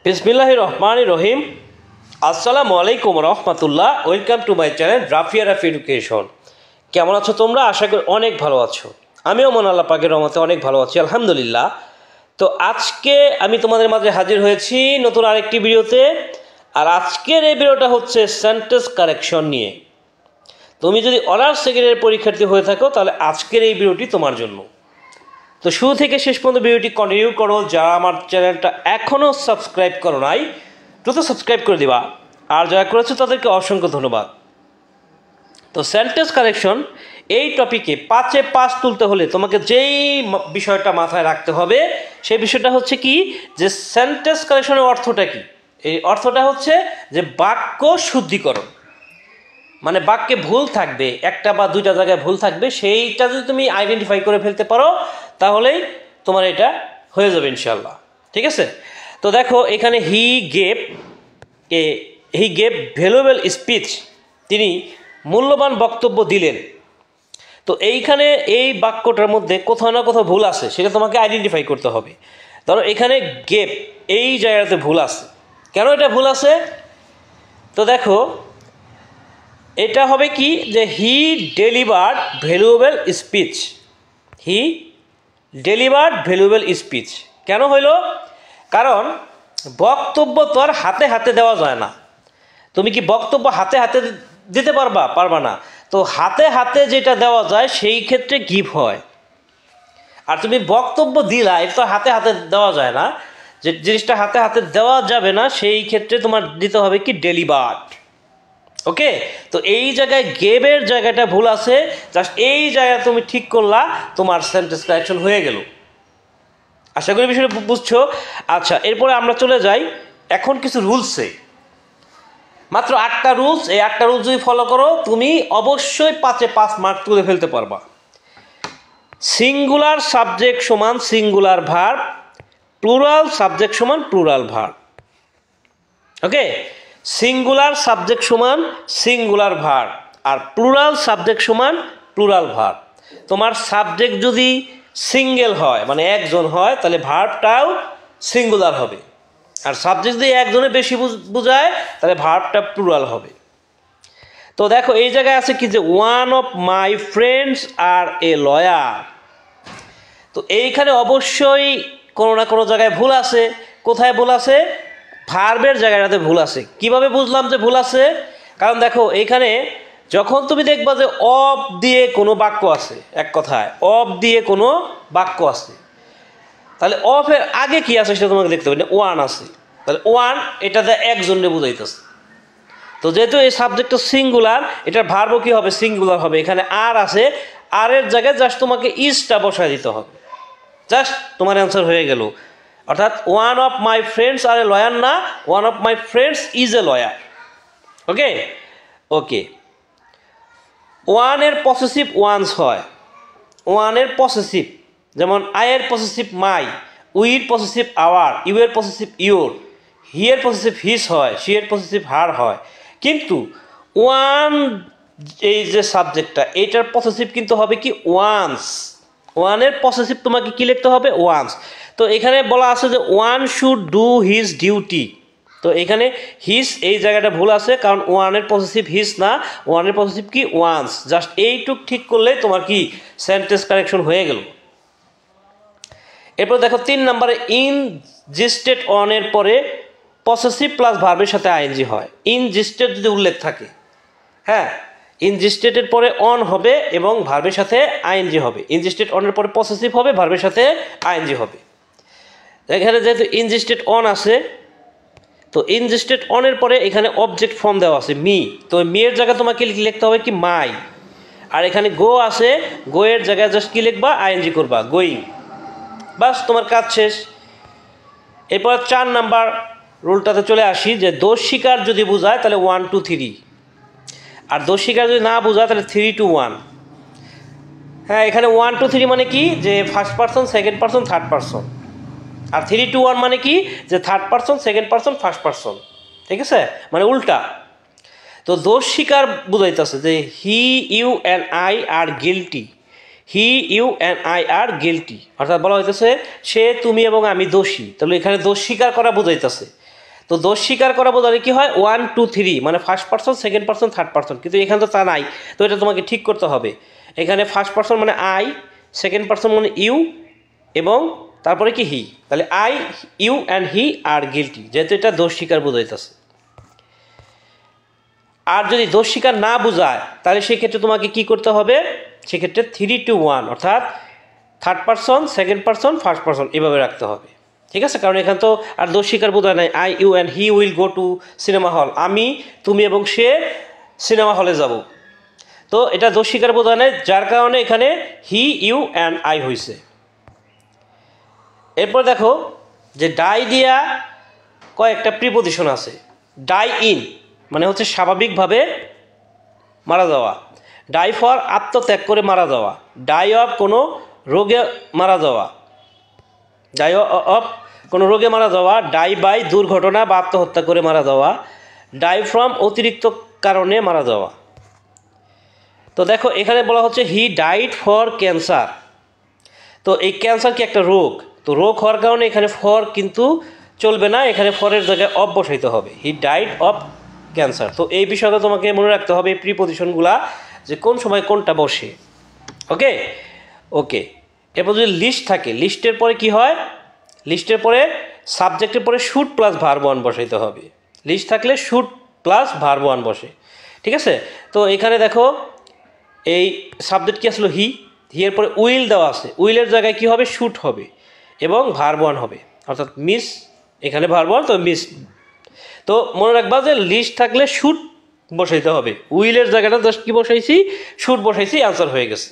বিসমিল্লাহির রহমানির রহিম। আসসালামু আলাইকুম রহমতুল্লাহ। Welcome to my channel Rafia Rafi education. কেমন আছো তোমরা? আশা করি অনেক ভালো আছো। আমিও মন আল্লাহ পাকের রহমতে অনেক ভালো আছি, আলহামদুলিল্লাহ। তো আজকে আমি তোমাদের মাঝে হাজির হয়েছি নতুন আরেকটি ভিডিওতে। আর আজকের এই ভিডিওটা হচ্ছে সেন্টেন্স কারেকশন নিয়ে। তুমি যদি অনার্স সেকেন্ডের পরীক্ষার্থী হয়ে থাকো তাহলে আজকের এই ভিডিওটি তোমার জন্য। তো শুরু থেকে শেষ পর্যন্ত ভিডিওটি কন্টিনিউ করো। যারা আমার চ্যানেলটা এখনও সাবস্ক্রাইব করো নাই দ্রুত সাবস্ক্রাইব করে দিবা, আর যারা করেছো তাদেরকে অসংখ্য ধন্যবাদ। তো সেন্টেন্স কারেকশন এই টপিকে 5-এ 5 তুলতে হলে তোমাকে যেই বিষয়টা মাথায় রাখতে হবে সেই বিষয়টা হচ্ছে কি, যে সেন্টেন্স কারেকশনের অর্থটা কি। এই অর্থটা হচ্ছে যে বাক্য শুদ্ধিকরণ, মানে বাক্যে ভুল থাকবে, একটা বা দুইটা জায়গায় ভুল থাকবে, সেইটা যদি তুমি আইডেন্টিফাই করে ফেলতে পারো তাহলেই তোমার এটা হয়ে যাবে ইনশাল্লাহ। ঠিক আছে? তো দেখো এখানে হি গেভ ভ্যালুয়েবল স্পিচ, তিনি মূল্যবান বক্তব্য দিলেন। তো এইখানে এই বাক্যটার মধ্যে কোথাও না কোথাও ভুল আছে, সেটা তোমাকে আইডেন্টিফাই করতে হবে। ধরো এখানে গেভ, এই জায়গাতে ভুল আছে। কেন এটা ভুল আছে? তো দেখো এটা হবে কি, যে হি ডেলিভার্ড ভ্যালুয়েবল স্পিচ। হি ডেলিভার্ড ভ্যালুয়েবল স্পিচ কেন হইল? কারণ বক্তব্য তো আর হাতে হাতে দেওয়া যায় না। তুমি কি বক্তব্য হাতে হাতে দিতে পারবা না। তো হাতে হাতে যেটা দেওয়া যায় সেই ক্ষেত্রে গিভ হয়। আর তুমি বক্তব্য দিলা, এটা তো হাতে হাতে দেওয়া যায় না। যে জিনিসটা হাতে হাতে দেওয়া যাবে না সেই ক্ষেত্রে তোমার দিতে হবে কি, ডেলিভার্ড। ওকে, তো এই জায়গায় গেভের জায়গাটা ভুল আছে, জাস্ট এই জায়গায় তুমি ঠিক করলা, তোমার সেন্টেন্স কারেকশন হয়ে গেল। আশা করি বিষয়টা বুঝছো। আচ্ছা, এরপরে আমরা চলে যাই এখন কিছু রুলসে। মাত্র 8টা রুলস, এই 8টা রুলস যদি ফলো করো তুমি অবশ্যই 5-এ 5 মার্ক তুলে ফেলতে পারবা। সিঙ্গুলার সাবজেক্ট সমান সিঙ্গুলার ভার্ব, প্লুরাল সাবজেক্ট সমান প্লুরাল ভার্ব। ওকে, সিঙ্গুলার সাবজেক্ট সমান সিঙ্গুলার ভার্ব আর প্লুরাল সাবজেক্ট সমান প্লুরাল ভার্ব। তোমার সাবজেক্ট যদি সিঙ্গেল হয়, মানে একজন হয়, তাহলে ভার্বটাও সিঙ্গুলার হবে। আর সাবজেক্ট যদি একজনের বেশি বোঝায় তাহলে ভার্বটা প্লুরাল হবে। তো দেখো এই জায়গায় আছে কি, যে one of my friends are a lawyer. তো এইখানে অবশ্যই কোনো না কোনো জায়গায় ভুল আছে। কোথায় ভুল আছে? ভার্বের জায়গাটাতে ভুল আছে। কিভাবে বুঝলাম যে ভুল আছে? কারণ দেখো এইখানে যখন তুমি দেখবা যে অফ দিয়ে কোনো বাক্য আছে, এক কথায় অফ দিয়ে কোনো বাক্য আছে, তাহলে অফের আগে কি আছে সেটা তোমাকে দেখতে হবে। ওয়ান আছে, তাহলে ওয়ান এটাতে একজনে বুঝাইতেছে। তো যেহেতু এই সাবজেক্টটা সিঙ্গুলার, এটার ভার্বও কি হবে, সিঙ্গুলার হবে। এখানে আর আছে, আর এর জায়গায় জাস্ট তোমাকে ইজটা বসায় দিতে হবে, জাস্ট তোমার অ্যান্সার হয়ে গেল। অর্থাৎ one of my friends are a lawyer না, one of my friends is a lawyer. Okay okay, ওয়ানের পসেসিভ ওয়ান্স হয়, ওয়ানের পসেসিভ, যেমন আইয়ের পসেসিভ মাই, উইর পসেসিভ আওয়ার, ইউয়ের পসেসিভ ইউর, হিয়ের পসেসিভ হিস হয়, শিয়ের পসেসিভ হার হয়। কিন্তু ওয়ান এই যে সাবজেক্টটা, এইটার পসেসিভ কিন্তু হবে কি, ওয়ান্স। ওয়ানের পসেসিভ তোমাকে কি লিখতে হবে, ওয়ান্স। তো এখানে বলা আছে যে one should do his duty. তো এখানে হিস এই জায়গাটা ভুল আছে, কারণ ওয়ানের পসেসিভ হিস না, ওয়ানের পসেসিভ কি, ওয়ান্স। জাস্ট এইটুক ঠিক করলে তোমার কি সেন্টেন্স কারেকশন হয়ে গেল। এরপর দেখো 3 নম্বরে ইনজিস্টেড অনের পরে পসেসিভ প্লাস ভার্বের সাথে আইএনজি হয়। ইনজিস্টেড যদি উল্লেখ থাকে, হ্যাঁ, ইনজিস্টেডের পরে অন হবে এবং ভার্বের সাথে আইএনজি হবে। ইনজিস্টেড অনের পরে পসেসিভ হবে, ভার্বের সাথে আইএনজি হবে। এখানে যেহেতু ইনজিস্টেড অন আছে, তো ইনজিস্টেড অনের পরে এখানে অবজেক্ট ফর্ম দেওয়া আছে মি। তো মি এর জায়গায় তোমাকে লিখতে হবে কি, মাই। আর এখানে গো আছে, গো এর জায়গায় জাস্ট কি লিখবা, আইএনজি করবা, গোয়িং। বাস, তোমার কাজ শেষ। এরপর 4 নাম্বার রুলটাতে চলে আসি, যে দোষ স্বীকার যদি বোঝায় তাহলে 1 2 3, আর দোষ স্বীকার যদি না বোঝায় তাহলে 3 2 1। হ্যাঁ, এখানে 1 2 3 মানে কি, যে first person, second person, third person. আর 3 2 1 মানে কি, যে third person, second person, first person. ঠিক আছে, মানে উল্টা। তো দোষ স্বীকার বুঝাইতেছে যে he you and I are guilty. He you and I are guilty, অর্থাৎ বলা হইতেছে সে, তুমি এবং আমি দোষী। তাহলে এখানে দোষ স্বীকার করা বুঝাইতেছে। তো দোষ স্বীকার করা বোঝালে কি হয় 1 2 3 মানে first person second person third person, কিন্তু এখানে তো তা নাই। তো এটা তোমাকে ঠিক করতে হবে। এখানে ফার্স্ট পারসন মানে আই, সেকেন্ড পারসন মানে ইউ, এবং তারপরে কি হি। তাহলে I, you and he are guilty, যেহেতু এটা দোষ স্বীকার বোঝাইতেছে। আর যদি দোষ স্বীকার না বোঝায় তাহলে সেক্ষেত্রে তোমাকে কি করতে হবে, সেক্ষেত্রে 3 to 1 অর্থাৎ third person second person first person এভাবে রাখতে হবে। ঠিক আছে, কারণ এখানে তো আর দোষ স্বীকার বোঝায় নাই। I, you and he will go to cinema hall, আমি, তুমি এবং সে সিনেমা হলে যাব। তো এটা দোষ স্বীকার বোঝায় নাই, যার কারণে এখানে হি, ইউ অ্যান্ড আই হয়েছে। এরপর দেখো যে ডাই দিয়া কয়েকটা প্রিপোজিশন আছে। ডাই ইন মানে হচ্ছে স্বাভাবিকভাবে মারা যাওয়া, ডাই ফর আত্মত্যাগ করে মারা যাওয়া, ডাই অফ কোনো রোগে মারা যাওয়া, ডাই অফ কোনো রোগে মারা যাওয়া, ডাই বাই দুর্ঘটনা বা আত্মহত্যা করে মারা যাওয়া, ডাই ফ্রম অতিরিক্ত কারণে মারা যাওয়া। তো দেখো এখানে বলা হচ্ছে হি ডাইড ফর ক্যান্সার। তো এই ক্যান্সার কি একটা রোগ, তো রোগ হওয়ার কারণে এখানে ফর কিন্তু চলবে না, এখানে ফরের জায়গায় অফ বসাইতে হবে, হি ডাইড অফ ক্যান্সার। তো এই বিষয়টা তোমাকে মনে রাখতে হবে এই প্রিপোজিশনগুলা, যে কোন সময় কোনটা বসে। ওকে ওকে এরপর যদি লিস্ট থাকে, লিস্টের পরে কি হয়, লিস্টের পরে সাবজেক্টের পরে শুড প্লাস ভার্ব ওয়ান বসাইতে হবে। লিস্ট থাকলে শুড প্লাস ভার্ব ওয়ান বসে। ঠিক আছে, তো এখানে দেখো এই সাবজেক্ট কি আসলো হি, এর পরে উইল দেওয়া আছে, উইলের জায়গায় কি হবে শুড হবে এবং ভার্ব ওয়ান হবে, অর্থাৎ মিস, এখানে ভার্ব ওয়ান তো মিস। তো মনে রাখবা যে লিস্ট থাকলে শুড বসাইতে হবে, উইলের জায়গাটা জাস্ট কি বসাইছি শুড বসাইছি, আনসার হয়ে গেছে।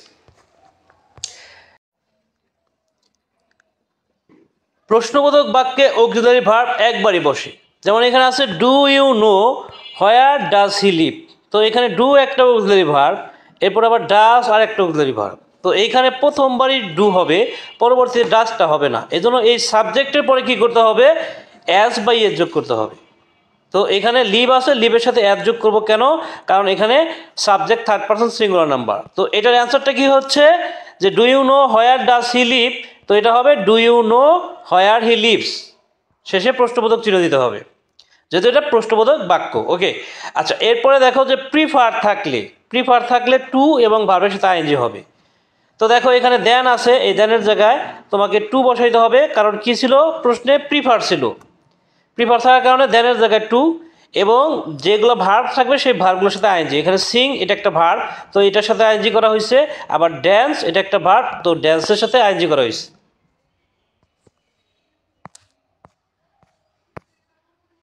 প্রশ্নবোধক বাক্যে অক্সিলারি ভার্ব একবারই বসে, যেমন এখানে আছে do you know where does he live. তো এখানে ডু একটা অক্সিলারি ভার্ব, এরপর আবার ডাজ আর একটা অক্সিলারি ভার্ব। তো এইখানে প্রথমবারই ডু হবে, পরবর্তীতে ডাজটা হবে না, এজন্য এই সাবজেক্টের পরে কি করতে হবে অ্যাজ বাই এজ যোগ করতে হবে। তো এখানে লিভ আছে, লিভের সাথে অ্যাজ যোগ করবো কেন, কারণ এখানে subject third person singular number. তো এটার অ্যান্সারটা কি হচ্ছে যে do you know where does he live, তো এটা হবে do you know where he lives, শেষে প্রশ্নবোধক চিহ্ন দিতে হবে যেহেতু এটা প্রশ্নবোধক বাক্য। ওকে আচ্ছা, এরপরে দেখো যে প্রিফার থাকলে টু এবং ভার্বের সাথে আইএনজি হবে। তো দেখো এখানে দেন আছে, এই দেনের জায়গায় তোমাকে টু বসাইতে হবে, কারণ কি ছিল প্রশ্নে প্রিফার ছিল, প্রিফার থাকার কারণে দেনের জায়গায় টু, এবং যেগুলো ভার্ব থাকবে সেই ভার্বগুলোর সাথে আইএনজি। এখানে সিং এটা একটা ভার্ব, তো এটার সাথে আইএনজি করা হয়েছে, আবার ড্যান্স এটা একটা ভার্ব, তো ড্যান্সের সাথে আইএনজি করা হয়েছে।